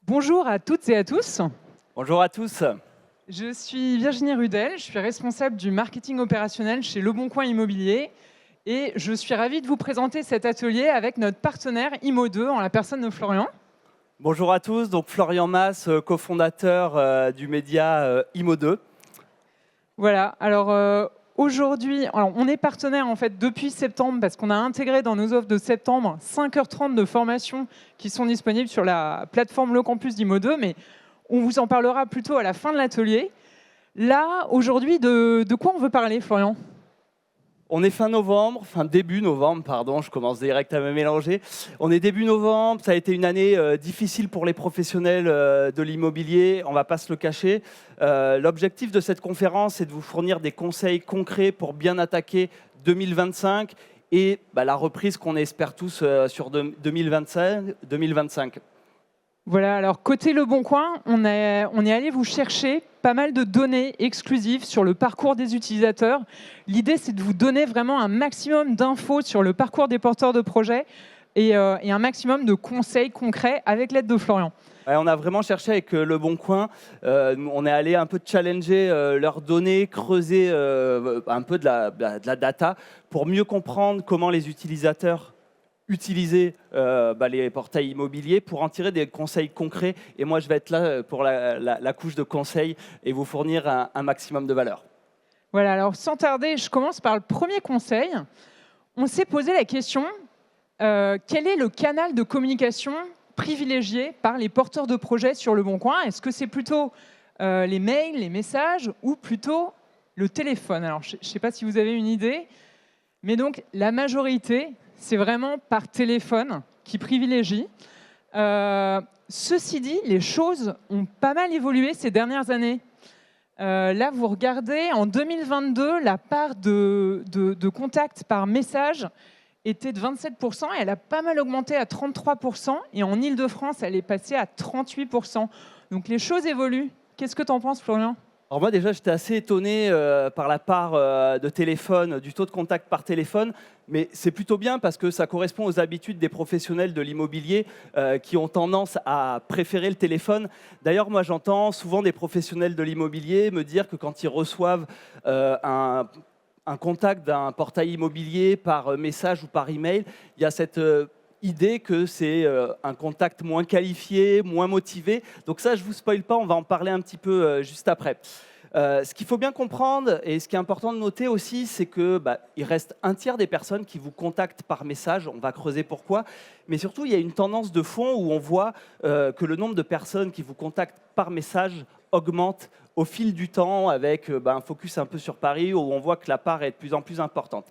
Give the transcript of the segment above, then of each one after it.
Bonjour à toutes et à tous. Bonjour à tous. Je suis Virginie Rudel, je suis responsable du marketing opérationnel chez Leboncoin Immobilier et je suis ravie de vous présenter cet atelier avec notre partenaire Imo2 en la personne de Florian. Bonjour à tous, donc Florian Mas, cofondateur du média Imo2. Voilà, alors aujourd'hui, on est partenaire en fait depuis septembre parce qu'on a intégré dans nos offres de septembre 5h30 de formation qui sont disponibles sur la plateforme Le Campus d'Imo2, mais on vous en parlera plutôt à la fin de l'atelier. Là, aujourd'hui, de quoi on veut parler, Florian ? On est début novembre, pardon, je commence direct à me mélanger. On est début novembre, ça a été une année difficile pour les professionnels de l'immobilier, on ne va pas se le cacher. L'objectif de cette conférence est de vous fournir des conseils concrets pour bien attaquer 2025 et la reprise qu'on espère tous sur 2025. Voilà, alors côté Leboncoin, on est allé vous chercher pas mal de données exclusives sur le parcours des utilisateurs. L'idée, c'est de vous donner vraiment un maximum d'infos sur le parcours des porteurs de projets et un maximum de conseils concrets avec l'aide de Florian. Ouais, on a vraiment cherché avec Leboncoin, on est allé un peu challenger leurs données, creuser un peu de la data pour mieux comprendre comment les utilisateurs utiliser les portails immobiliers pour en tirer des conseils concrets. Et moi, je vais être là pour la couche de conseils et vous fournir un maximum de valeur. Voilà, alors sans tarder, je commence par le premier conseil. On s'est posé la question, quel est le canal de communication privilégié par les porteurs de projets sur Leboncoin ? Est-ce que c'est plutôt les mails, les messages ou plutôt le téléphone ? Alors, je ne sais pas si vous avez une idée, mais donc la majorité, c'est vraiment par téléphone qui privilégie. Ceci dit, les choses ont pas mal évolué ces dernières années. Là, vous regardez, en 2022, la part de contacts par message était de 27% et elle a pas mal augmenté à 33%. Et en Ile-de-France, elle est passée à 38%. Donc les choses évoluent. Qu'est-ce que tu en penses, Florian ? Alors moi déjà j'étais assez étonné par la part de téléphone, du taux de contact par téléphone, mais c'est plutôt bien parce que ça correspond aux habitudes des professionnels de l'immobilier qui ont tendance à préférer le téléphone. D'ailleurs moi j'entends souvent des professionnels de l'immobilier me dire que quand ils reçoivent un contact d'un portail immobilier par message ou par email, il y a cette idée que c'est un contact moins qualifié, moins motivé. Donc ça, je ne vous spoile pas, on va en parler un petit peu juste après. Ce qu'il faut bien comprendre et ce qui est important de noter aussi, c'est qu'il reste un tiers des personnes qui vous contactent par message. On va creuser pourquoi. Mais surtout, il y a une tendance de fond où on voit que le nombre de personnes qui vous contactent par message augmente au fil du temps avec un focus un peu sur Paris où on voit que la part est de plus en plus importante.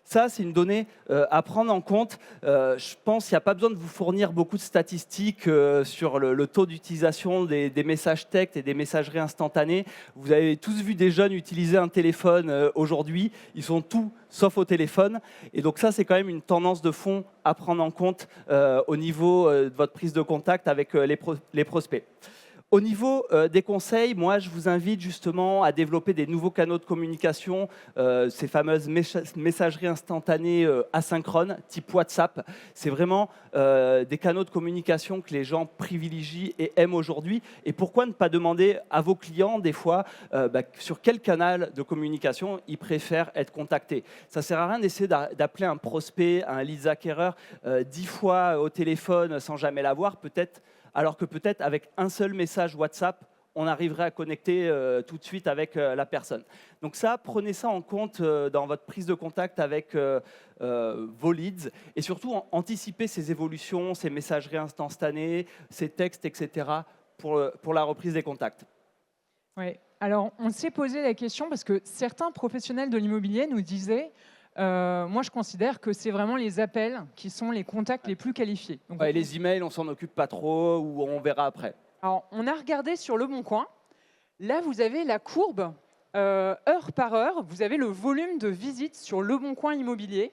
Ça, c'est une donnée à prendre en compte. Je pense qu'il n'y a pas besoin de vous fournir beaucoup de statistiques sur le taux d'utilisation des messages textes et des messageries instantanées. Vous avez tous vu des jeunes utiliser un téléphone aujourd'hui. Ils sont tout sauf au téléphone. Et donc ça, c'est quand même une tendance de fond à prendre en compte au niveau de votre prise de contact avec les prospects. Au niveau des conseils, moi, je vous invite justement à développer des nouveaux canaux de communication, ces fameuses messageries instantanées asynchrones, type WhatsApp. C'est vraiment des canaux de communication que les gens privilégient et aiment aujourd'hui. Et pourquoi ne pas demander à vos clients, des fois, sur quel canal de communication ils préfèrent être contactés. Ça ne sert à rien d'essayer d'appeler un prospect, un lead acquéreur 10 fois au téléphone sans jamais l'avoir, alors que peut-être avec un seul message WhatsApp, on arriverait à connecter tout de suite avec la personne. Donc ça, prenez ça en compte dans votre prise de contact avec vos leads et surtout anticipez ces évolutions, ces messageries instantanées, ces textes, etc. pour la reprise des contacts. Oui. Alors, on s'est posé la question parce que certains professionnels de l'immobilier nous disaient moi, je considère que c'est vraiment les appels qui sont les contacts les plus qualifiés. Donc, et les emails, on s'en occupe pas trop ou on verra après. Alors, on a regardé sur Leboncoin. Là, vous avez la courbe heure par heure. Vous avez le volume de visites sur Leboncoin Immobilier,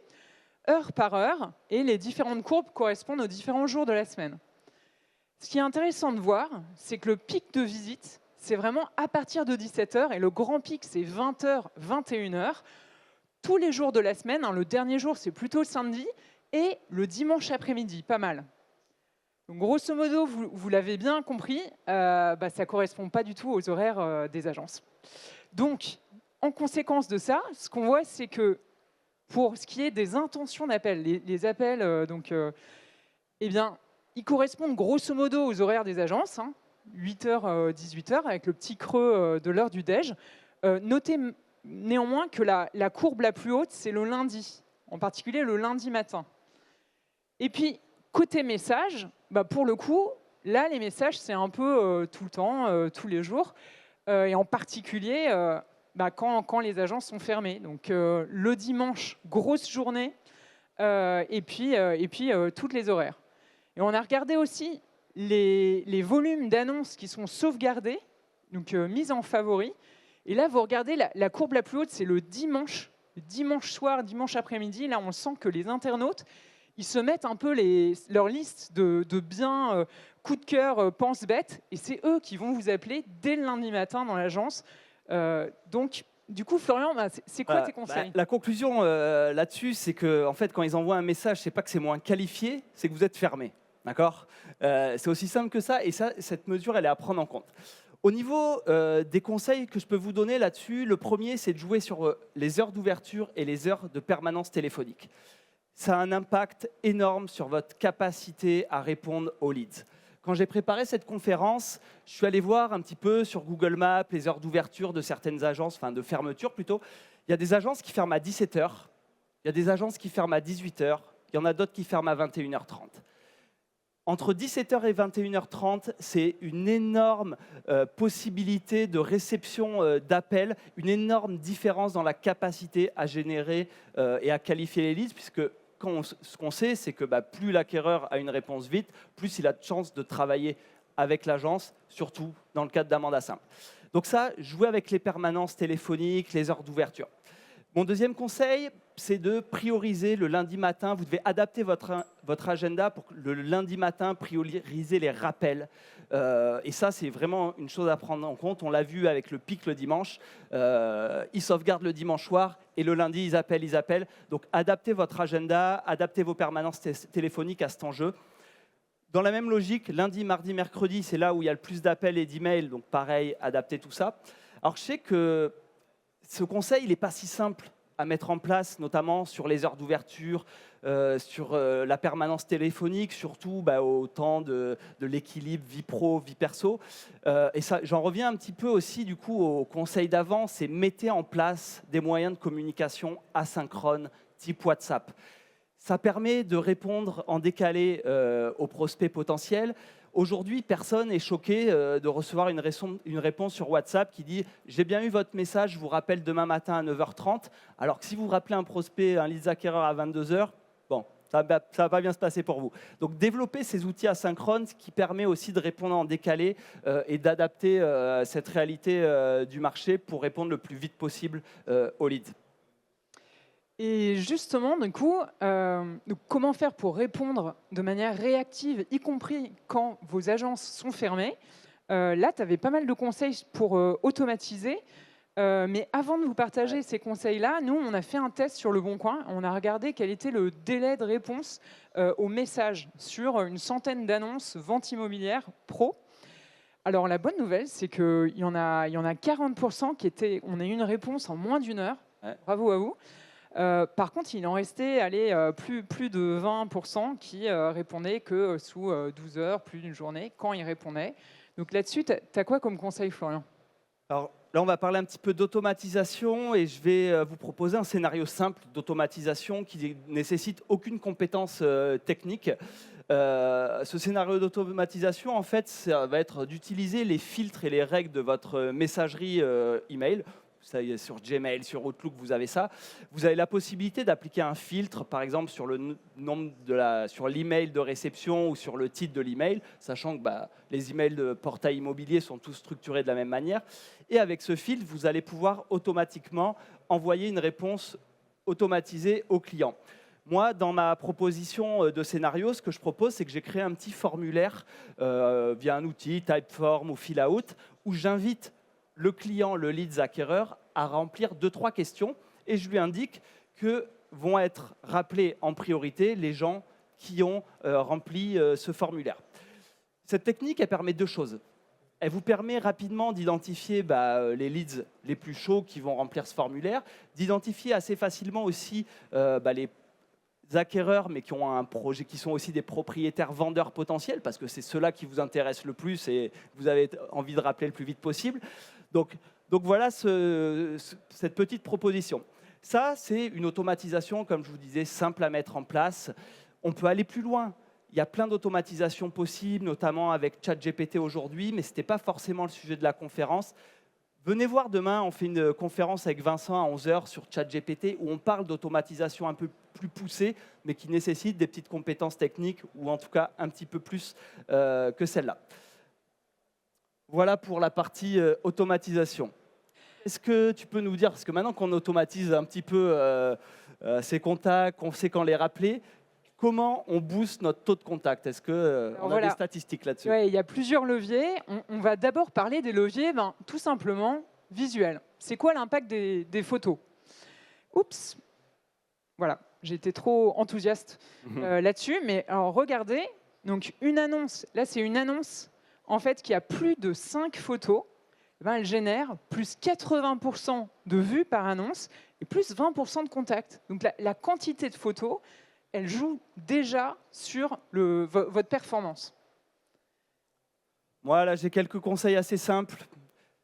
heure par heure, et les différentes courbes correspondent aux différents jours de la semaine. Ce qui est intéressant de voir, c'est que le pic de visites, c'est vraiment à partir de 17h, et le grand pic, c'est 20h, 21h, tous les jours de la semaine. Le dernier jour, c'est plutôt le samedi, et le dimanche après-midi, pas mal. Donc, grosso modo, vous l'avez bien compris, ça ne correspond pas du tout aux horaires des agences. Donc, en conséquence de ça, ce qu'on voit, c'est que pour ce qui est des intentions d'appel, les appels, eh bien, ils correspondent grosso modo aux horaires des agences, 8h, 18h, avec le petit creux de l'heure du déj. Notez néanmoins que la courbe la plus haute, c'est le lundi, en particulier le lundi matin. Et puis, côté message, pour le coup, là, les messages, c'est un peu tout le temps, tous les jours, et en particulier quand les agences sont fermées. Donc, le dimanche, grosse journée, et puis toutes les horaires. Et on a regardé aussi les volumes d'annonces qui sont sauvegardés, donc mises en favori. Et là, vous regardez la courbe la plus haute, c'est le dimanche soir, dimanche après-midi. Là, on sent que les internautes, ils se mettent un peu leur liste de biens, coup de cœur, pense-bête, et c'est eux qui vont vous appeler dès le lundi matin dans l'agence. Donc, du coup, Florian, c'est quoi tes conseils? La conclusion là-dessus, c'est que en fait, quand ils envoient un message, c'est pas que c'est moins qualifié, c'est que vous êtes fermé. D'accord? C'est aussi simple que ça, et cette mesure, elle est à prendre en compte. Au niveau des conseils que je peux vous donner là-dessus, le premier, c'est de jouer sur les heures d'ouverture et les heures de permanence téléphonique. Ça a un impact énorme sur votre capacité à répondre aux leads. Quand j'ai préparé cette conférence, je suis allé voir un petit peu sur Google Maps les heures d'ouverture de certaines agences, enfin de fermeture plutôt. Il y a des agences qui ferment à 17h, il y a des agences qui ferment à 18h, il y en a d'autres qui ferment à 21h30. Entre 17h et 21h30, c'est une énorme possibilité de réception d'appels, une énorme différence dans la capacité à générer et à qualifier les leads, puisque ce qu'on sait, c'est que plus l'acquéreur a une réponse vite, plus il a de chances de travailler avec l'agence, surtout dans le cadre d'un mandat simple. Donc ça, jouez avec les permanences téléphoniques, les heures d'ouverture. Mon deuxième conseil, c'est de prioriser le lundi matin. Vous devez adapter votre agenda pour que le lundi matin, prioriser les rappels. Et ça, c'est vraiment une chose à prendre en compte. On l'a vu avec le pic le dimanche. Ils sauvegardent le dimanche soir et le lundi, ils appellent. Donc, adaptez votre agenda, adaptez vos permanences téléphoniques à cet enjeu. Dans la même logique, lundi, mardi, mercredi, c'est là où il y a le plus d'appels et d'emails. Donc, pareil, adaptez tout ça. Alors, je sais que ce conseil, il n'est pas si simple à mettre en place, notamment sur les heures d'ouverture, sur la permanence téléphonique, surtout au temps de l'équilibre vie pro, vie perso. Et ça, j'en reviens un petit peu aussi du coup au conseil d'avant, c'est mettez en place des moyens de communication asynchrones, type WhatsApp. Ça permet de répondre en décalé aux prospects potentiels. Aujourd'hui, personne n'est choqué de recevoir une réponse sur WhatsApp qui dit « J'ai bien eu votre message, je vous rappelle demain matin à 9h30 ». Alors que si vous rappelez un prospect, un lead acquéreur à 22h, bon, ça ne va pas bien se passer pour vous. Donc, développer ces outils asynchrones, ce qui permet aussi de répondre en décalé et d'adapter cette réalité du marché pour répondre le plus vite possible aux leads. Et justement, du coup, comment faire pour répondre de manière réactive, y compris quand vos agences sont fermées? Là, tu avais pas mal de conseils pour automatiser. Mais avant de vous partager ces conseils-là, nous, on a fait un test sur Le Bon Coin. On a regardé quel était le délai de réponse aux messages sur une centaine d'annonces vente immobilière pro. Alors, la bonne nouvelle, c'est qu'il y en a 40% on a eu une réponse en moins d'une heure. Ouais. Bravo à vous. Par contre, il en restait plus de 20% qui répondaient que sous 12 heures, plus d'une journée, quand ils répondaient. Donc là-dessus, tu as quoi comme conseil, Florian? Alors là, on va parler un petit peu d'automatisation et je vais vous proposer un scénario simple d'automatisation qui ne nécessite aucune compétence technique. Ce scénario d'automatisation, en fait, ça va être d'utiliser les filtres et les règles de votre messagerie email. Ça y est, sur Gmail, sur Outlook, vous avez ça. Vous avez la possibilité d'appliquer un filtre, par exemple, sur le nombre sur l'email de réception ou sur le titre de l'email, sachant que les emails de portail immobilier sont tous structurés de la même manière. Et avec ce filtre, vous allez pouvoir automatiquement envoyer une réponse automatisée au client. Moi, dans ma proposition de scénario, ce que je propose, c'est que j'ai créé un petit formulaire via un outil, Typeform ou Fillout, où j'invite le client, le leads acquéreur, à remplir 2-3 questions et je lui indique que vont être rappelés en priorité les gens qui ont rempli ce formulaire. Cette technique, elle permet 2 choses. Elle vous permet rapidement d'identifier les leads les plus chauds qui vont remplir ce formulaire, d'identifier assez facilement aussi les acquéreurs, mais qui ont un projet, qui sont aussi des propriétaires vendeurs potentiels, parce que c'est ceux-là qui vous intéressent le plus et vous avez envie de rappeler le plus vite possible. Donc voilà cette petite proposition. Ça, c'est une automatisation, comme je vous disais, simple à mettre en place. On peut aller plus loin. Il y a plein d'automatisations possibles, notamment avec ChatGPT aujourd'hui, mais ce n'était pas forcément le sujet de la conférence. Venez voir demain, on fait une conférence avec Vincent à 11 h sur ChatGPT où on parle d'automatisation un peu plus poussée, mais qui nécessite des petites compétences techniques, ou en tout cas un petit peu plus que celle-là. Voilà pour la partie automatisation. Est-ce que tu peux nous dire, parce que maintenant qu'on automatise un petit peu ces contacts, qu'on sait quand les rappeler, comment on booste notre taux de contact? Est-ce qu'on a des statistiques là-dessus? Ouais, il y a plusieurs leviers. On va d'abord parler des leviers tout simplement visuels. C'est quoi l'impact des photos? Oups, voilà, j'étais trop enthousiaste là-dessus. Mais alors regardez, donc une annonce, là c'est une annonce en fait qui a plus de 5 photos. Elle génère plus 80% de vues par annonce et plus 20% de contacts. Donc la quantité de photos, elle joue déjà sur votre performance. Moi, là, j'ai quelques conseils assez simples.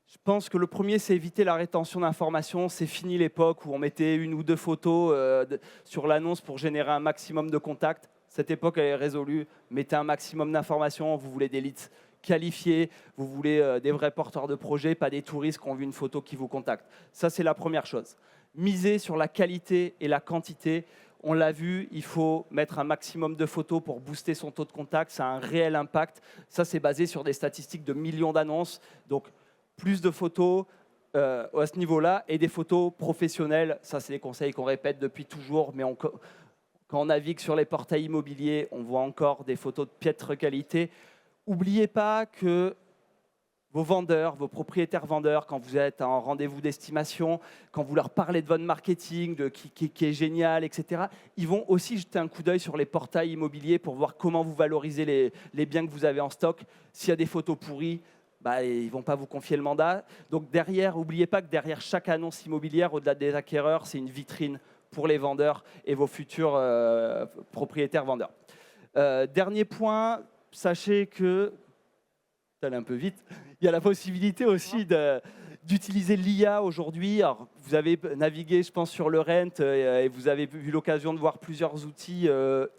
Je pense que le premier, c'est éviter la rétention d'informations. C'est fini l'époque où on mettait 1 ou 2 photos sur l'annonce pour générer un maximum de contacts. Cette époque, elle est résolue. Mettez un maximum d'informations. Vous voulez des leads qualifiés, vous voulez des vrais porteurs de projets, pas des touristes qui ont vu une photo qui vous contactent. Ça, c'est la première chose. Misez sur la qualité et la quantité. On l'a vu, il faut mettre un maximum de photos pour booster son taux de contact. Ça a un réel impact. Ça, c'est basé sur des statistiques de millions d'annonces. Donc, plus de photos à ce niveau-là et des photos professionnelles. Ça, c'est des conseils qu'on répète depuis toujours. Mais quand on navigue sur les portails immobiliers, on voit encore des photos de piètre qualité. N'oubliez pas que vos vendeurs, vos propriétaires vendeurs, quand vous êtes en rendez-vous d'estimation, quand vous leur parlez de votre marketing, qui est génial, etc., ils vont aussi jeter un coup d'œil sur les portails immobiliers pour voir comment vous valorisez les biens que vous avez en stock. S'il y a des photos pourries, ils ne vont pas vous confier le mandat. Donc derrière, n'oubliez pas que derrière chaque annonce immobilière, au-delà des acquéreurs, c'est une vitrine pour les vendeurs et vos futurs propriétaires vendeurs. Dernier point, sachez que, ça allait un peu vite, il y a la possibilité aussi d'utiliser l'IA aujourd'hui. Alors, vous avez navigué, je pense, sur le Rent et vous avez eu l'occasion de voir plusieurs outils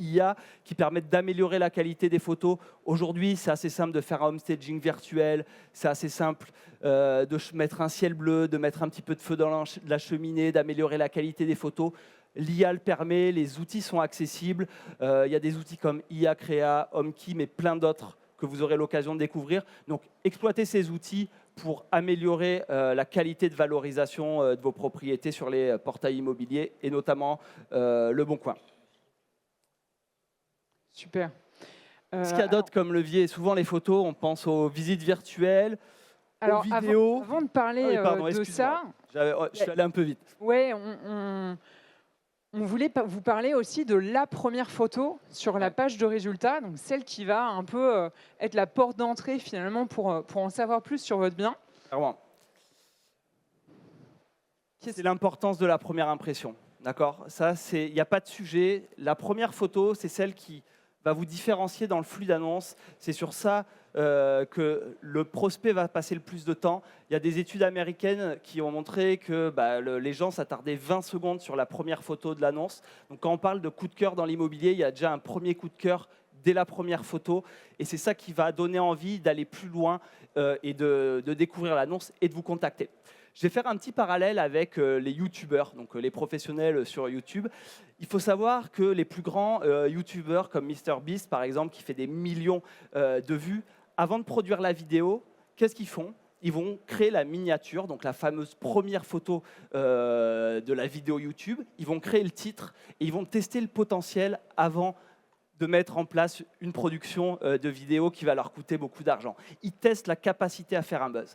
IA qui permettent d'améliorer la qualité des photos. Aujourd'hui, c'est assez simple de faire un homestaging virtuel, c'est assez simple de mettre un ciel bleu, de mettre un petit peu de feu dans la cheminée, d'améliorer la qualité des photos. L'IA le permet, les outils sont accessibles. Il y a des outils comme IA Créa, HomeKey, mais plein d'autres que vous aurez l'occasion de découvrir. Donc, exploitez ces outils pour améliorer la qualité de valorisation de vos propriétés sur les portails immobiliers et notamment Le Bon Coin. Super. Ce qu'il y a d'autre comme levier? Souvent, les photos, on pense aux visites virtuelles, aux vidéos. Avant de parler de ça, je suis allé un peu vite. Ouais, on voulait vous parler aussi de la première photo sur la page de résultats, donc celle qui va un peu être la porte d'entrée finalement pour en savoir plus sur votre bien. Clairement. C'est l'importance de la première impression. D'accord? Ça, il n'y a pas de sujet. La première photo, c'est celle qui va vous différencier dans le flux d'annonces. C'est sur ça que le prospect va passer le plus de temps. Il y a des études américaines qui ont montré que les gens s'attardaient 20 secondes sur la première photo de l'annonce. Donc quand on parle de coup de cœur dans l'immobilier, il y a déjà un premier coup de cœur dès la première photo. Et c'est ça qui va donner envie d'aller plus loin et de découvrir l'annonce et de vous contacter. Je vais faire un petit parallèle avec les youtubeurs, donc les professionnels sur YouTube. Il faut savoir que les plus grands youtubeurs comme MrBeast, par exemple, qui fait des millions de vues, avant de produire la vidéo, qu'est-ce qu'ils font? Ils vont créer la miniature, donc la fameuse première photo de la vidéo YouTube. Ils vont créer le titre et ils vont tester le potentiel avant de mettre en place une production de vidéo qui va leur coûter beaucoup d'argent. Ils testent la capacité à faire un buzz.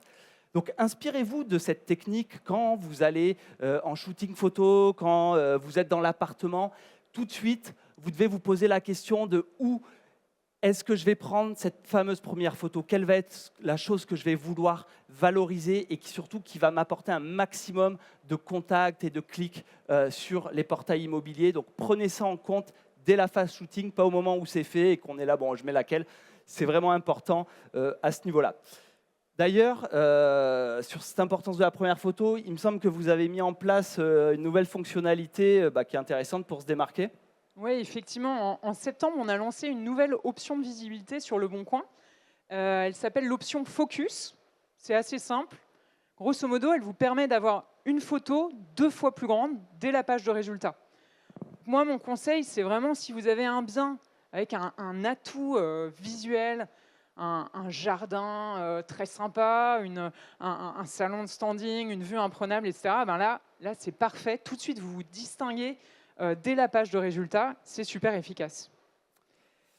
Donc, inspirez-vous de cette technique quand vous allez en shooting photo, quand vous êtes dans l'appartement. Tout de suite, vous devez vous poser la question de où est-ce que je vais prendre cette fameuse première photo? Quelle va être la chose que je vais vouloir valoriser et surtout qui va m'apporter un maximum de contacts et de clics sur les portails immobiliers? Donc, prenez ça en compte dès la phase shooting, pas au moment où c'est fait et qu'on est là, bon, je mets laquelle. C'est vraiment important à ce niveau-là. D'ailleurs, sur cette importance de la première photo, il me semble que vous avez mis en place une nouvelle fonctionnalité qui est intéressante pour se démarquer. Oui, effectivement, en septembre, on a lancé une nouvelle option de visibilité sur Le Bon Coin. Elle s'appelle l'option Focus. C'est assez simple. Grosso modo, elle vous permet d'avoir une photo 2 fois plus grande dès la page de résultats. Moi, mon conseil, c'est vraiment si vous avez un bien avec un atout visuel, un jardin très sympa, un salon de standing, une vue imprenable, etc. Ben là c'est parfait. Tout de suite, vous vous distinguez dès la page de résultats. C'est super efficace.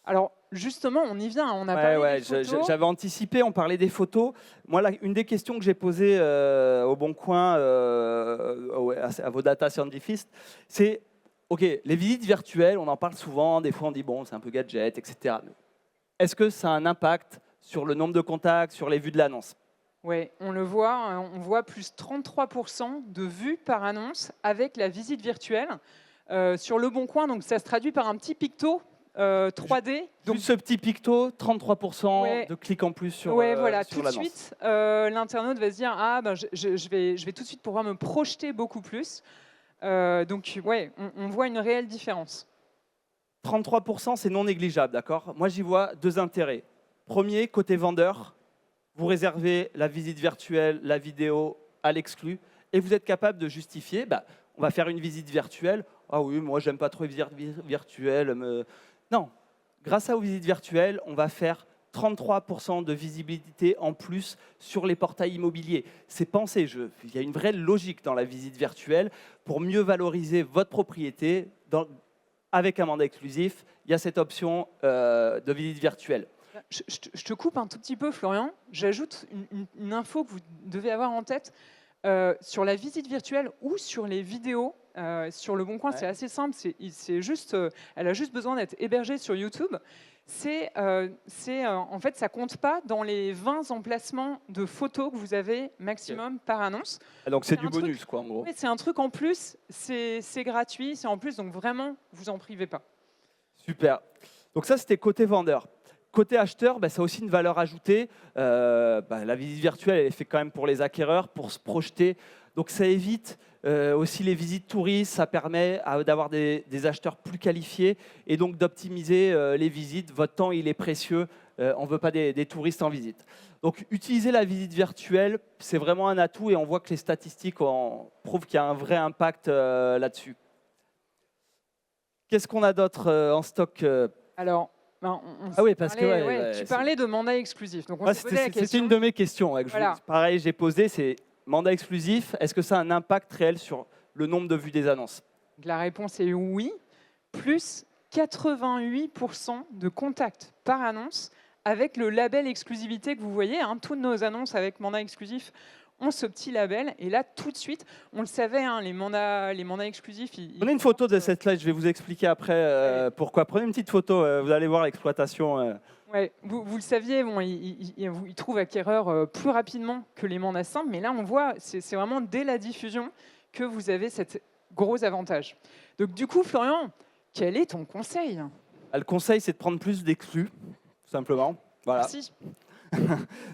Alors, justement, on y vient. On a parlé des photos. J'avais anticipé, on parlait des photos. Moi, une des questions que j'ai posées au Bon Coin, à vos data scientists, c'est OK, les visites virtuelles, on en parle souvent. Des fois, on dit, bon, c'est un peu gadget, etc. Est-ce que ça a un impact sur le nombre de contacts, sur les vues de l'annonce? Oui, on voit plus 33% de vues par annonce avec la visite virtuelle. Sur Le Bon Coin, donc ça se traduit par un petit picto 3D. Donc ce petit picto, 33% de clics en plus sur l'annonce. Voilà, tout de suite, l'internaute va se dire, ah, ben, je vais tout de suite pouvoir me projeter beaucoup plus. Donc, ouais, on voit une réelle différence. 33%, c'est non négligeable, d'accord? Moi, j'y vois 2 intérêts. Premier, côté vendeur, vous réservez la visite virtuelle, la vidéo à l'exclu, et vous êtes capable de justifier, on va faire une visite virtuelle. Ah oui, moi, j'aime pas trop les visites virtuelles. Non, grâce aux visites virtuelles, on va faire 33% de visibilité en plus sur les portails immobiliers. C'est pensé, il y a une vraie logique dans la visite virtuelle pour mieux valoriser votre propriété. Avec un mandat exclusif, il y a cette option de visite virtuelle. Je te coupe un tout petit peu, Florian. J'ajoute une info que vous devez avoir en tête. Sur la visite virtuelle ou sur les vidéos, sur Le Bon Coin, c'est assez simple. Elle a juste besoin d'être hébergée sur YouTube. En fait, ça compte pas dans les 20 emplacements de photos que vous avez maximum par annonce. Donc c'est du bonus, quoi, en gros. Oui, c'est un truc en plus, c'est gratuit, c'est en plus, donc vraiment, vous en privez pas. Super. Donc ça, c'était côté vendeur. Côté acheteur, ça a aussi une valeur ajoutée. La visite virtuelle, elle est faite quand même pour les acquéreurs, pour se projeter. Donc ça évite aussi les visites touristes, ça permet d'avoir des acheteurs plus qualifiés et donc d'optimiser les visites. Votre temps, il est précieux. On ne veut pas des touristes en visite. Donc utiliser la visite virtuelle, c'est vraiment un atout et on voit que les statistiques prouvent qu'il y a un vrai impact là-dessus. Qu'est-ce qu'on a d'autre en stock? Alors, tu parlais de mandat exclusif. Donc c'était une de mes questions. Pareil, j'ai posé, c'est mandat exclusif. Est-ce que ça a un impact réel sur le nombre de vues des annonces? La réponse est oui. Plus 88% de contacts par annonce avec le label exclusivité que vous voyez. Toutes nos annonces avec mandat exclusif ont ce petit label. Et là, tout de suite, on le savait, les mandats exclusifs. Prenez une photo de cette slide, je vais vous expliquer après pourquoi. Prenez une petite photo, vous allez voir l'exploitation. Ouais, vous le saviez, ils trouvent acquéreur plus rapidement que les mandats simples. Mais là, on voit, c'est vraiment dès la diffusion que vous avez cet gros avantage. Donc du coup, Florian, quel est ton conseil? Le conseil, c'est de prendre plus d'exclus, tout simplement. Voilà. Merci.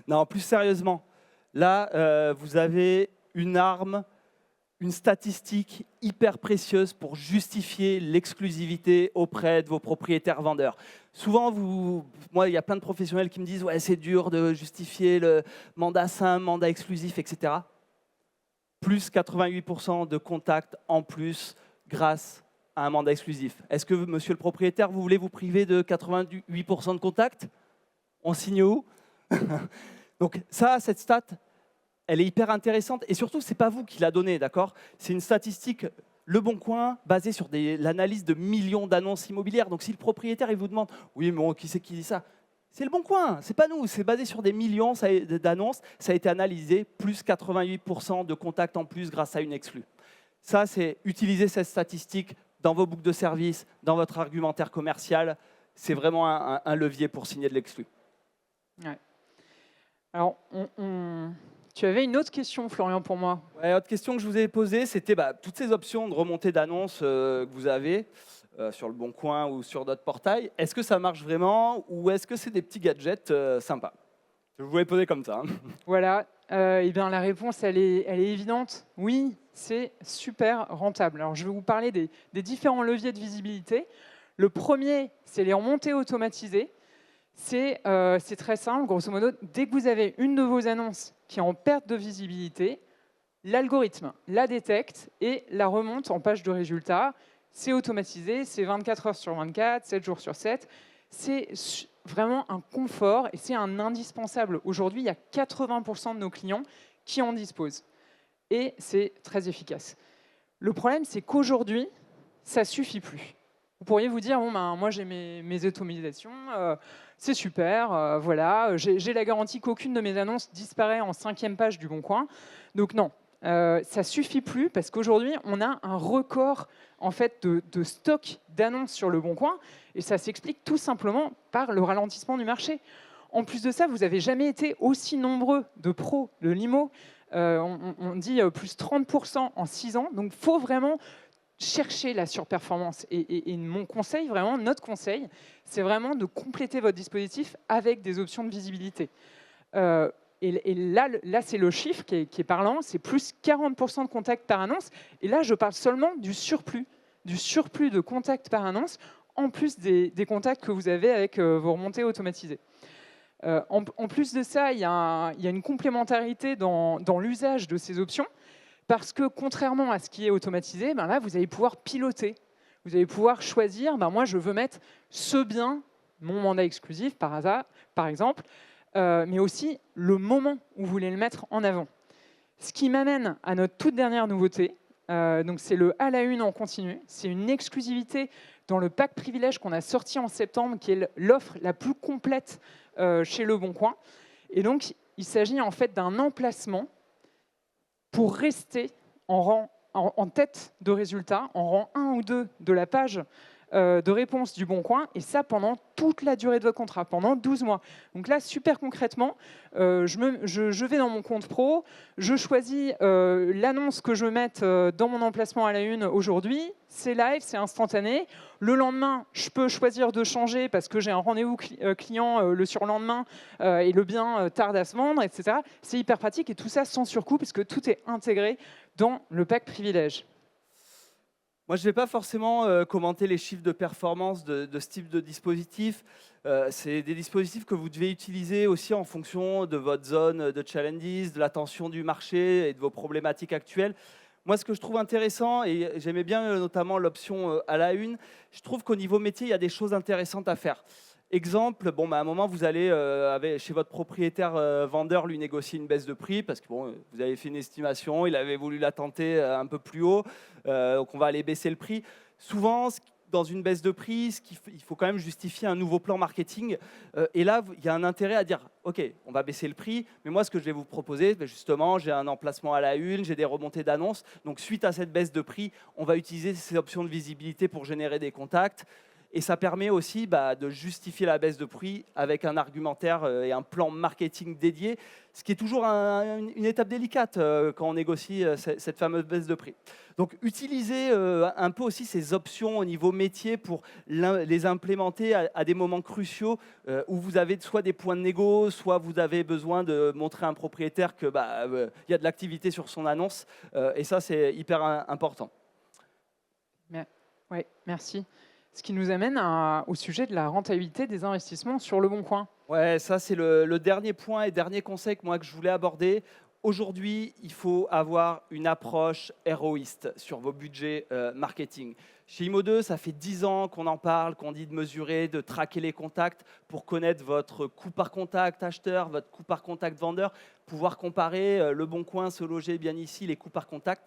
Non, plus sérieusement. Là, vous avez une arme, une statistique hyper précieuse pour justifier l'exclusivité auprès de vos propriétaires vendeurs. Souvent, moi, il y a plein de professionnels qui me disent « ouais, c'est dur de justifier le mandat simple, mandat exclusif, etc. » Plus 88% de contacts en plus grâce à un mandat exclusif. Est-ce que, monsieur le propriétaire, vous voulez vous priver de 88% de contacts? On signe où? Donc ça, cette stat, elle est hyper intéressante. Et surtout, ce n'est pas vous qui la donnez, d'accord? C'est une statistique Le Bon Coin, basé sur l'analyse de millions d'annonces immobilières. Donc si le propriétaire il vous demande « Oui, mais bon, qui c'est qui dit ça ?» C'est le Bon Coin, c'est pas nous, c'est basé sur des millions d'annonces. Ça a été analysé, plus 88% de contacts en plus grâce à une exclue. Ça, c'est utiliser cette statistique dans vos boucles de service, dans votre argumentaire commercial. C'est vraiment un levier pour signer de l'exclu. Ouais. Alors, tu avais une autre question, Florian, pour moi. Ouais, autre question que je vous ai posée, c'était toutes ces options de remontée d'annonces que vous avez sur le Bon Coin ou sur d'autres portails. Est-ce que ça marche vraiment ou est-ce que c'est des petits gadgets sympas? Je vous l'ai posé comme ça. Voilà. Eh bien, la réponse, elle est évidente. Oui, c'est super rentable. Alors, je vais vous parler des différents leviers de visibilité. Le premier, c'est les remontées automatisées. C'est très simple, grosso modo, dès que vous avez une de vos annonces qui est en perte de visibilité, l'algorithme la détecte et la remonte en page de résultats. C'est automatisé, c'est 24 heures sur 24, 7 jours sur 7. C'est vraiment un confort et c'est un indispensable. Aujourd'hui, il y a 80% de nos clients qui en disposent. Et c'est très efficace. Le problème, c'est qu'aujourd'hui, ça ne suffit plus. Vous pourriez vous dire, bon, ben, moi j'ai mes automatisations, c'est super, voilà, j'ai la garantie qu'aucune de mes annonces disparaît en 5e page du Bon Coin. Donc non, ça ne suffit plus parce qu'aujourd'hui, on a un record en fait, de stock d'annonces sur le Bon Coin et ça s'explique tout simplement par le ralentissement du marché. En plus de ça, vous n'avez jamais été aussi nombreux de pros de l'IMO. On dit plus 30% en 6 ans. Donc, il faut vraiment chercher la surperformance. Et mon conseil, vraiment, notre conseil, c'est vraiment de compléter votre dispositif avec des options de visibilité. Et là c'est le chiffre qui est parlant, c'est plus 40% de contacts par annonce. Et là, je parle seulement du surplus de contacts par annonce, en plus des contacts que vous avez avec vos remontées automatisées. En plus de ça, il y a une complémentarité dans l'usage de ces options, parce que contrairement à ce qui est automatisé, ben là, vous allez pouvoir piloter. Vous allez pouvoir choisir, ben moi, je veux mettre ce bien, mon mandat exclusif, par exemple, mais aussi le moment où vous voulez le mettre en avant. Ce qui m'amène à notre toute dernière nouveauté, donc c'est le à la une en continu. C'est une exclusivité dans le pack privilège qu'on a sorti en septembre, qui est l'offre la plus complète chez Le Bon Coin. Et donc, il s'agit en fait d'un emplacement pour rester en tête de résultat, en rang 1 ou 2 de la page de réponse du Bon Coin, et ça pendant toute la durée de votre contrat, pendant 12 mois. Donc là, super concrètement, je vais dans mon compte pro, je choisis l'annonce que je veux mettre dans mon emplacement à la une aujourd'hui, c'est live, c'est instantané. Le lendemain, je peux choisir de changer parce que j'ai un rendez-vous client le surlendemain et le bien tarde à se vendre, etc. C'est hyper pratique et tout ça sans surcoût puisque tout est intégré dans le pack privilège. Moi, je ne vais pas forcément commenter les chiffres de performance de ce type de dispositif. C'est des dispositifs que vous devez utiliser aussi en fonction de votre zone de challenges, de la tension du marché et de vos problématiques actuelles. Moi, ce que je trouve intéressant, et j'aimais bien notamment l'option à la une, je trouve qu'au niveau métier, il y a des choses intéressantes à faire. Exemple, à un moment, vous allez chez votre propriétaire vendeur lui négocier une baisse de prix parce que vous avez fait une estimation, il avait voulu la tenter un peu plus haut, donc on va aller baisser le prix. Souvent, dans une baisse de prix, il faut quand même justifier un nouveau plan marketing. Et là, il y a un intérêt à dire, OK, on va baisser le prix, mais moi, ce que je vais vous proposer, justement, j'ai un emplacement à la une, j'ai des remontées d'annonces. Donc, suite à cette baisse de prix, on va utiliser ces options de visibilité pour générer des contacts. Et ça permet aussi de justifier la baisse de prix avec un argumentaire et un plan marketing dédié, ce qui est toujours une étape délicate quand on négocie cette fameuse baisse de prix. Donc, utilisez un peu aussi ces options au niveau métier pour les implémenter à des moments cruciaux où vous avez soit des points de négo, soit vous avez besoin de montrer à un propriétaire qu'il y a de l'activité sur son annonce. Et ça, c'est hyper important. Oui, merci. Ce qui nous amène au sujet de la rentabilité des investissements sur Le Bon Coin. Ouais, ça c'est le dernier point et dernier conseil que je voulais aborder. Aujourd'hui, il faut avoir une approche héroïste sur vos budgets marketing. Chez Imo2, ça fait 10 ans qu'on en parle, qu'on dit de mesurer, de traquer les contacts pour connaître votre coût par contact acheteur, votre coût par contact vendeur, pouvoir comparer Le Bon Coin, Se Loger bien ici, les coûts par contact.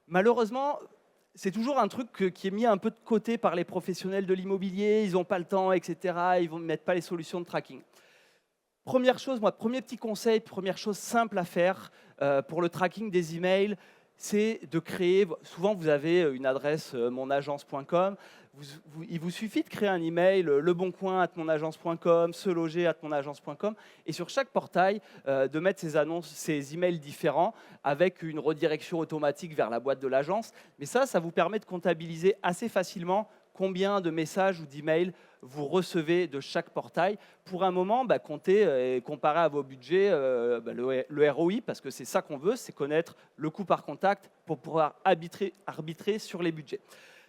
Malheureusement, c'est toujours un truc qui est mis un peu de côté par les professionnels de l'immobilier. Ils n'ont pas le temps, etc. Ils ne mettent pas les solutions de tracking. Première chose, premier petit conseil, première chose simple à faire pour le tracking des emails, c'est de créer, souvent vous avez une adresse monagence.com, il vous suffit de créer un email leboncoin@monagence.com, seloger@monagence.com, et sur chaque portail de mettre ces emails différents avec une redirection automatique vers la boîte de l'agence. Mais ça vous permet de comptabiliser assez facilement combien de messages ou d'emails vous recevez de chaque portail. Pour un moment, comptez et comparez à vos budgets le ROI, parce que c'est ça qu'on veut, c'est connaître le coût par contact pour pouvoir arbitrer sur les budgets.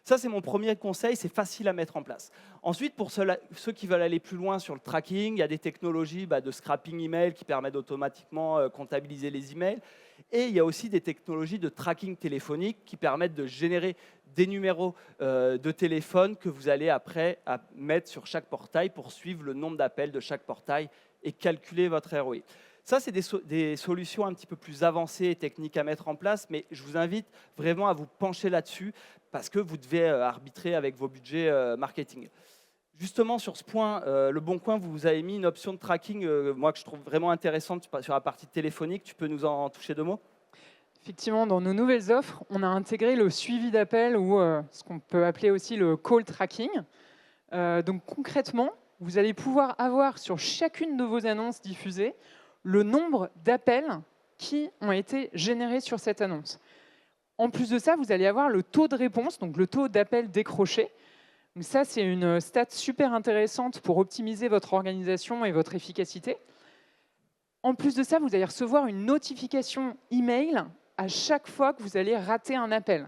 Ça, c'est mon premier conseil, c'est facile à mettre en place. Ensuite, pour ceux qui veulent aller plus loin sur le tracking, il y a des technologies de scrapping email qui permettent d'automatiquement comptabiliser les emails. Et il y a aussi des technologies de tracking téléphonique qui permettent de générer des numéros de téléphone que vous allez après mettre sur chaque portail pour suivre le nombre d'appels de chaque portail et calculer votre ROI. Ça, c'est des solutions un petit peu plus avancées et techniques à mettre en place, mais je vous invite vraiment à vous pencher là-dessus parce que vous devez arbitrer avec vos budgets marketing. Justement, sur ce point, Le Bon Coin, vous avez mis une option de tracking, moi, que je trouve vraiment intéressante sur la partie téléphonique. Tu peux nous en toucher 2 mots ? Effectivement, dans nos nouvelles offres, on a intégré le suivi d'appel ou ce qu'on peut appeler aussi le call tracking. Donc concrètement, vous allez pouvoir avoir sur chacune de vos annonces diffusées le nombre d'appels qui ont été générés sur cette annonce. En plus de ça, vous allez avoir le taux de réponse, donc le taux d'appels décrochés. Donc ça, c'est une stat super intéressante pour optimiser votre organisation et votre efficacité. En plus de ça, vous allez recevoir une notification email à chaque fois que vous allez rater un appel.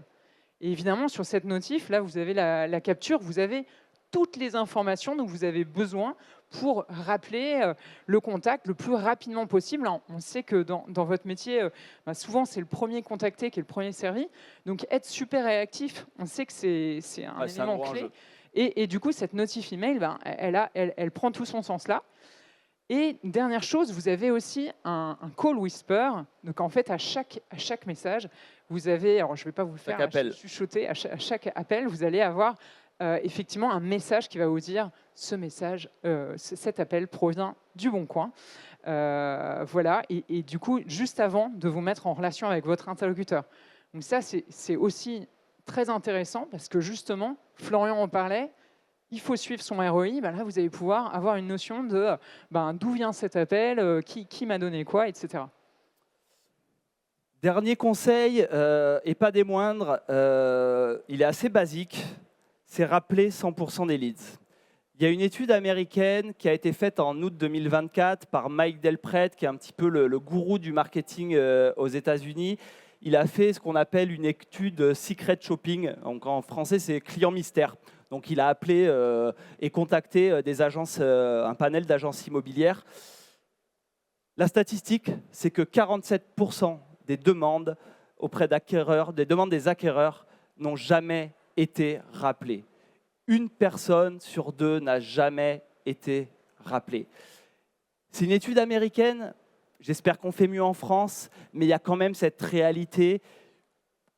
Et évidemment, sur cette notif, là, vous avez la capture, vous avez toutes les informations dont vous avez besoin pour rappeler le contact le plus rapidement possible. On sait que dans votre métier, souvent, c'est le premier contacté qui est le premier servi. Donc, être super réactif, on sait que c'est un élément clé. Et du coup, cette notif email, elle prend tout son sens là. Et dernière chose, vous avez aussi un call whisper. Donc, en fait, à chaque message, vous avez, alors je ne vais pas vous le faire chuchoter, à chaque appel, vous allez avoir effectivement un message qui va vous dire cet appel provient du Bon Coin. Voilà, et du coup, juste avant de vous mettre en relation avec votre interlocuteur. Donc ça, c'est aussi très intéressant parce que justement, Florian en parlait, il faut suivre son ROI. Là, vous allez pouvoir avoir une notion de d'où vient cet appel, qui m'a donné quoi, etc. Dernier conseil, et pas des moindres, il est assez basique, c'est rappeler 100% des leads. Il y a une étude américaine qui a été faite en août 2024 par Mike Delprete, qui est un petit peu le gourou du marketing aux États-Unis. Il a fait ce qu'on appelle une étude secret shopping. Donc en français, c'est client mystère. Donc il a appelé et contacté des agences, un panel d'agences immobilières. La statistique, c'est que 47% des demandes auprès d'acquéreurs, des demandes des acquéreurs n'ont jamais été rappelées. Une personne sur 2 n'a jamais été rappelée. C'est une étude américaine. J'espère qu'on fait mieux en France, mais il y a quand même cette réalité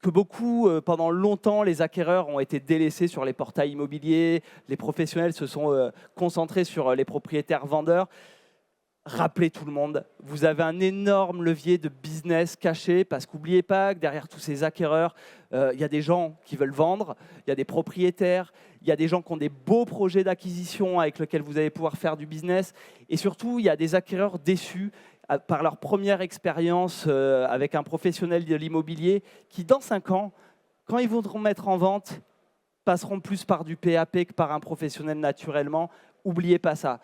que beaucoup, pendant longtemps, les acquéreurs ont été délaissés sur les portails immobiliers. Les professionnels se sont concentrés sur les propriétaires vendeurs. Rappelez tout le monde, vous avez un énorme levier de business caché parce qu'oubliez pas que derrière tous ces acquéreurs, il y a des gens qui veulent vendre, il y a des propriétaires, il y a des gens qui ont des beaux projets d'acquisition avec lesquels vous allez pouvoir faire du business et surtout, il y a des acquéreurs déçus par leur première expérience avec un professionnel de l'immobilier qui, dans 5 ans, quand ils voudront mettre en vente, passeront plus par du PAP que par un professionnel naturellement. N'oubliez pas ça.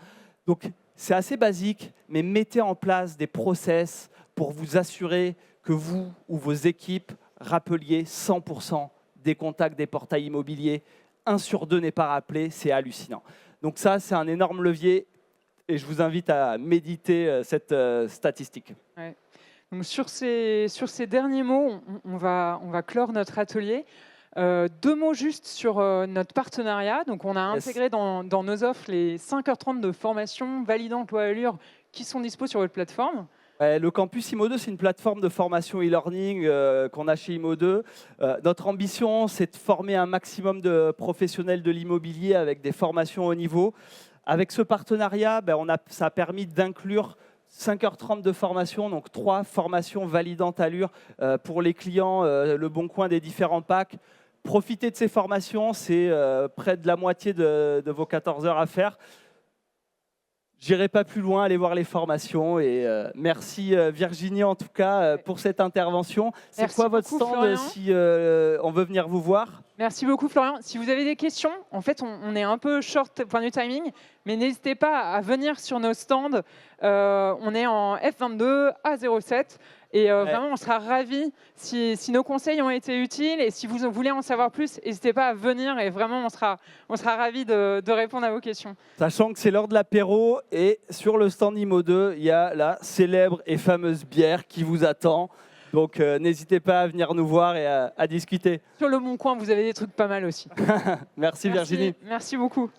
Donc, c'est assez basique, mais mettez en place des process pour vous assurer que vous ou vos équipes rappeliez 100% des contacts des portails immobiliers. 1 sur 2 n'est pas rappelé, c'est hallucinant. Donc ça, c'est un énorme levier et je vous invite à méditer cette statistique. Ouais. Donc sur ces derniers mots, on va clore notre atelier. 2 mots juste sur notre partenariat. Donc, on a intégré dans nos offres les 5h30 de formation validant Loi Allure qui sont dispo sur votre plateforme. Le campus IMO2, c'est une plateforme de formation e-learning qu'on a chez IMO2. Notre ambition, c'est de former un maximum de professionnels de l'immobilier avec des formations haut niveau. Avec ce partenariat, ça a permis d'inclure 5h30 de formation, donc 3 formations validantes Allure pour les clients, le bon coin des différents packs. Profitez de ces formations, c'est près de la moitié de vos 14 heures à faire. J'irai pas plus loin, allez voir les formations et merci Virginie en tout cas pour cette intervention. C'est quoi votre stand Florian. si on veut venir vous voir? Merci beaucoup Florian. Si vous avez des questions, en fait on est un peu short point du timing, mais n'hésitez pas à venir sur nos stands. On est en F22 à 07 et vraiment on sera ravis si nos conseils ont été utiles et si vous voulez en savoir plus, n'hésitez pas à venir et vraiment on sera ravis de répondre à vos questions. Sachant que c'est l'heure de l'apéro et sur le stand IMO2, il y a la célèbre et fameuse bière qui vous attend. Donc n'hésitez pas à venir nous voir et à discuter. Sur le Bon Coin, vous avez des trucs pas mal aussi. Merci Virginie. Merci beaucoup.